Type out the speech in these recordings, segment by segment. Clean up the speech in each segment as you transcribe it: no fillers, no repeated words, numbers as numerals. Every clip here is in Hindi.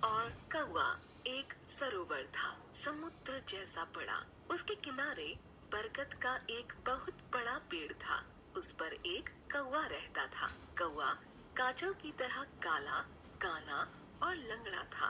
और कौवा। एक सरोवर था, समुद्र जैसा बड़ा। उसके किनारे बरगद का एक बहुत बड़ा पेड़ था। उस पर एक कौवा रहता था। कौवा काजल की तरह काला, काना और लंगड़ा था।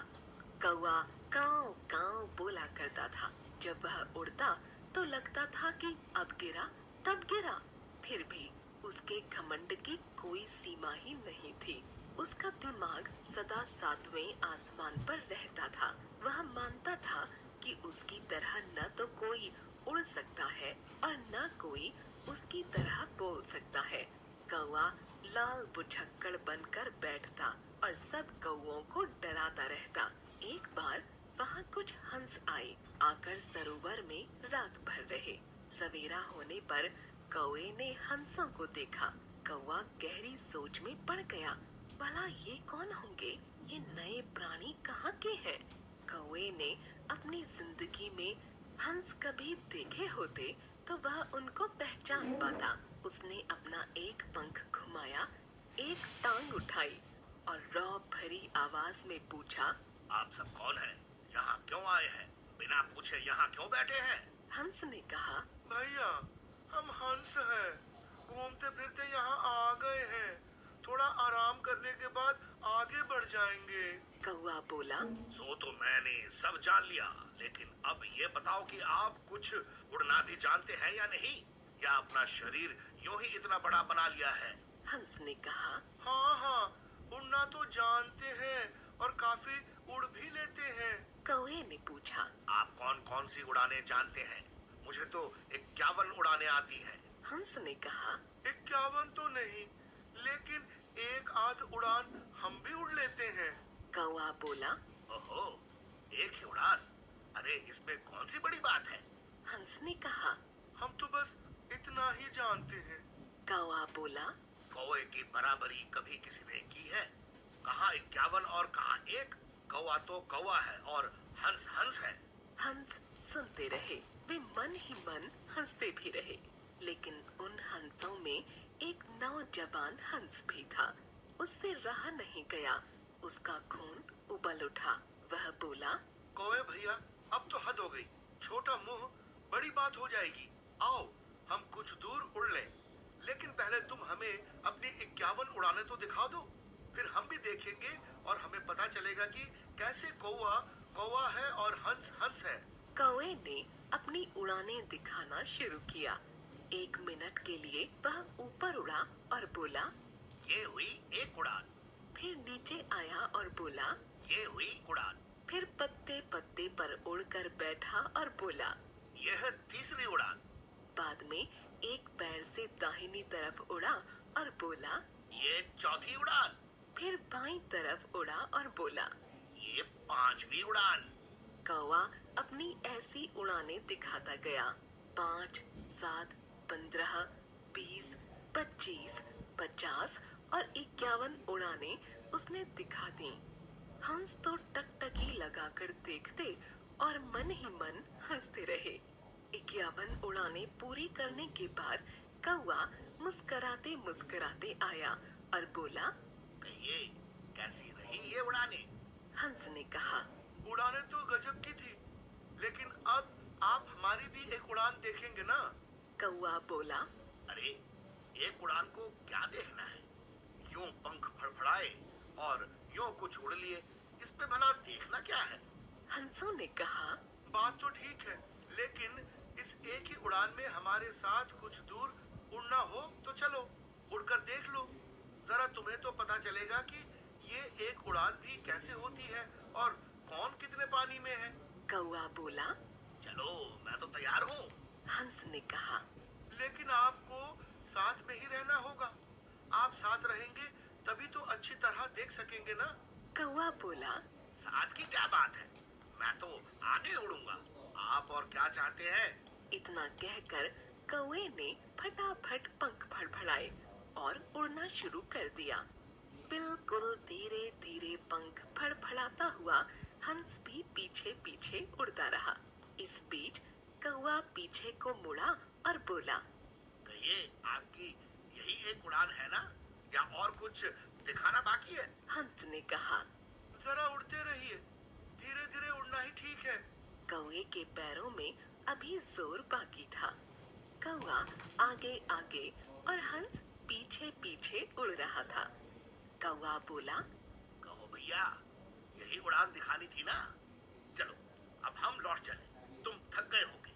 कौवा काव काव बोला करता था। जब वह उड़ता तो लगता था कि अब गिरा तब गिरा। फिर भी उसके घमंड की कोई सीमा ही नहीं थी। उसका दिमाग सदा सातवें आसमान पर रहता था। वह मानता था कि उसकी तरह न तो कोई उड़ सकता है और न कोई उसकी तरह बोल सकता है। कौवा लाल बुझक्कड़ बनकर बैठता और सब कौवों को डराता रहता। एक बार वहाँ कुछ हंस आए, आकर सरोवर में रात भर रहे। सवेरा होने पर कौवे ने हंसों को देखा। कौवा गहरी सोच में पड़ गया। भला ये कौन होंगे? ये नए प्राणी कहाँ के हैं? कौवे ने अपनी जिंदगी में हंस कभी देखे होते तो वह उनको पहचान पाता। उसने अपना एक पंख घुमाया, एक टांग उठाई और रौब भरी आवाज में पूछा, आप सब कौन हैं? यहाँ क्यों आए हैं? बिना पूछे यहाँ क्यों बैठे हैं? हंस ने कहा, भैया, हम हंस हैं, घूमते फिरते यहाँ आ गए हैं। थोड़ा आराम करने के बाद आगे बढ़ जाएंगे। कौवा बोला, सो तो मैंने सब जान लिया, लेकिन अब ये बताओ कि आप कुछ उड़ना भी जानते हैं या नहीं, या अपना शरीर यूं ही इतना बड़ा बना लिया है? हंस ने कहा, हाँ हाँ, उड़ना तो जानते हैं और काफी उड़ भी लेते हैं। कौवे ने पूछा, आप कौन कौन सी उड़ानें जानते हैं? मुझे तो 51 उड़ानें आती हैं। हंस ने कहा, 51 तो नहीं, लेकिन एक आध उड़ान हम भी उड़ लेते हैं। कौवा बोला, ओहो, एक ही उड़ान? अरे इसमें कौन सी बड़ी बात है? हंस ने कहा, हम तो बस इतना ही जानते हैं। कौवा बोला, कौवे की बराबरी कभी किसी ने की है? कहाँ 51 और कहाँ एक? कौवा तो कौवा है और हंस हंस है। हंस सुनते रहे। वे मन ही मन हंसते भी रहे। लेकिन उन हंसों में एक नौजवान हंस भी था। उससे रहा नहीं गया। उसका खून उबल उठा। वह बोला, कौवे भैया, अब तो हद हो गई। छोटा मुंह बड़ी बात हो जाएगी। आओ हम कुछ दूर उड़ लें, लेकिन पहले तुम हमें अपनी 51 उड़ानें तो दिखा दो। फिर हम भी देखेंगे और हमें पता चलेगा कि कैसे कौवा कौवा है और हंस हंस है। कौवे ने अपनी उड़ानें दिखाना शुरू किया। 1 मिनट के लिए वह ऊपर उड़ा और बोला। ये हुई एक उड़ान। फिर नीचे आया और बोला। ये हुई उड़ान। फिर पत्ते पत्ते पर उड़कर बैठा और बोला। यह है तीसरी उड़ान। बाद में एक पैर से दाहिनी तरफ उड़ा और बोला। ये चौथी उड़ान। फिर बाईं तरफ उड़ा और बोला। ये पांचवी उड़ान। कौवा अपनी ऐसी उड़ानें दिखाता गया। 5, 7, 15, 20, 25, 50 और 51 उड़ानें उसने दिखा दी। हंस तो टकटकी लगाकर देखते और मन ही मन हंसते रहे। 51 उड़ानें पूरी करने के बाद कौवा मुस्कराते मुस्कराते आया और बोला। कहिए, कैसी रही ये उड़ानें? हंस ने कहा, उड़ानें तो गजब की थी, लेकिन अब आप हमारी भी एक उड़ान देखेंगे ना? कौवा बोला। अरे एक उड़ान को क्या देखना है? यूं पंख फड़फड़ाए और यूं कुछ उड़ लिए, इस पे भला देखना क्या है? हंसों ने कहा, बात तो ठीक है, लेकिन इस एक ही उड़ान में हमारे साथ कुछ दूर उड़ना हो तो चलो, उड़कर देख लो। जरा तुम्हें तो पता चलेगा कि ये एक उड़ान भी कैसे होती है और कौन कितने पानी में है। कौवा बोला। चलो, मैं तो तैयार हूँ। हंस ने कहा, लेकिन आपको साथ में ही रहना होगा। आप साथ रहेंगे तभी तो अच्छी तरह देख सकेंगे ना। कौवा बोला। साथ की क्या बात है, मैं तो आगे उड़ूंगा। आप और क्या चाहते हैं? इतना कहकर कौवे ने फटाफट पंख फड़फड़ाए और उड़ना शुरू कर दिया। बिल्कुल धीरे धीरे पंख फड़फड़ाता हुआ हंस भी पीछे पीछे उड़ता रहा। इस बीच कौवा पीछे को मुड़ा और बोला। कहिए, आपकी यही एक उड़ान है ना, या और कुछ दिखाना बाकी है? हंस ने कहा, जरा उड़ते रहिए, धीरे धीरे उड़ना ही ठीक है। कौवे के पैरों में अभी जोर बाकी था। कौवा आगे आगे और हंस पीछे पीछे उड़ रहा था। कौवा बोला, कहो भैया, यही उड़ान दिखानी थी ना। चलो अब हम लौट चले, तुम थक गए होगे।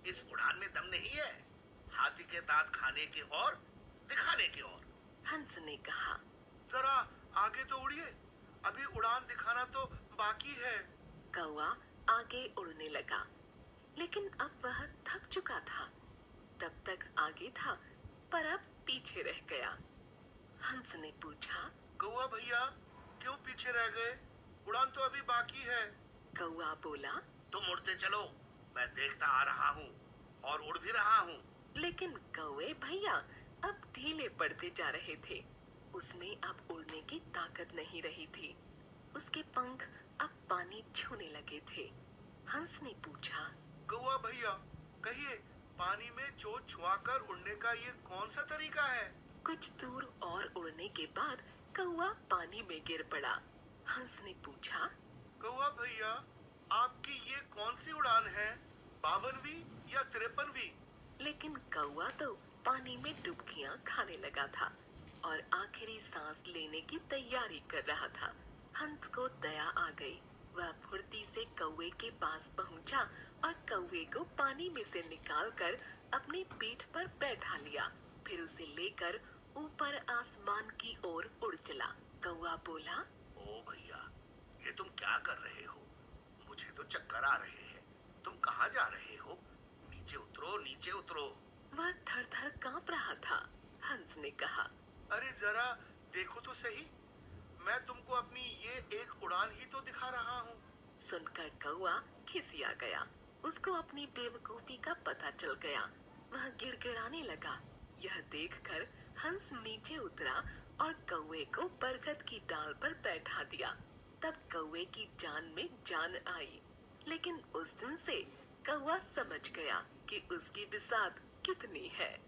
इस उड़ान में दम नहीं है, हाथी के दांत खाने के और दिखाने के और। हंस ने कहा। जरा आगे तो उड़िए, अभी उड़ान दिखाना तो बाकी है। कौवा आगे उड़ने लगा, लेकिन अब वह थक चुका था। तब तक आगे था, पर अब पीछे रह गया। हंस ने पूछा, कौवा भैया, क्यों पीछे रह गए? उड़ान तो अभी बाकी है। कौवा बोला, तुम उड़ते चलो, मैं देखता आ रहा हूँ और उड़ भी रहा हूँ। लेकिन कौवे भैया अब ढीले पड़ते जा रहे थे। उसमें अब उड़ने की ताकत नहीं रही थी। उसके पंख अब पानी छूने लगे थे। हंस ने पूछा, कौवा भैया, कहिए, पानी में चोट छुआकर उड़ने का ये कौन सा तरीका है? कुछ दूर और उड़ने के बाद कौवा पानी में गिर पड़ा। हंस ने पूछा, कौवा भैया, आपकी ये कौन सी उड़ान है, 52वीं या 53वीं? लेकिन कौवा तो पानी में डुबकियां खाने लगा था और आखिरी सांस लेने की तैयारी कर रहा था। हंस को दया आ गई। वह फुर्ती से कौवे के पास पहुंचा और कौवे को पानी में से निकालकर अपनी पीठ पर बैठा लिया। फिर उसे लेकर ऊपर आसमान की ओर उड़ चला। कौवा बोला, ओ भैया, ये तुम क्या कर रहे हो? मुझे तो चक्कर आ रहे हैं। तुम कहाँ जा रहे हो? नीचे उतरो, नीचे उतरो। वह थर-थर कांप रहा था। हंस ने कहा, अरे जरा देखो तो सही, मैं तुमको अपनी ये एक उड़ान ही तो दिखा रहा हूँ। सुनकर कौवा खिसिया गया। उसको अपनी बेवकूफी का पता चल गया। वह गिड़गिड़ाने लगा। यह देखकर हंस नीचे उतरा और कौवे को बरगद की डाल पर बैठा दिया। तब कौवे की जान में जान आई। लेकिन उस दिन से कौवा समझ गया कि उसकी बिसात कितनी है।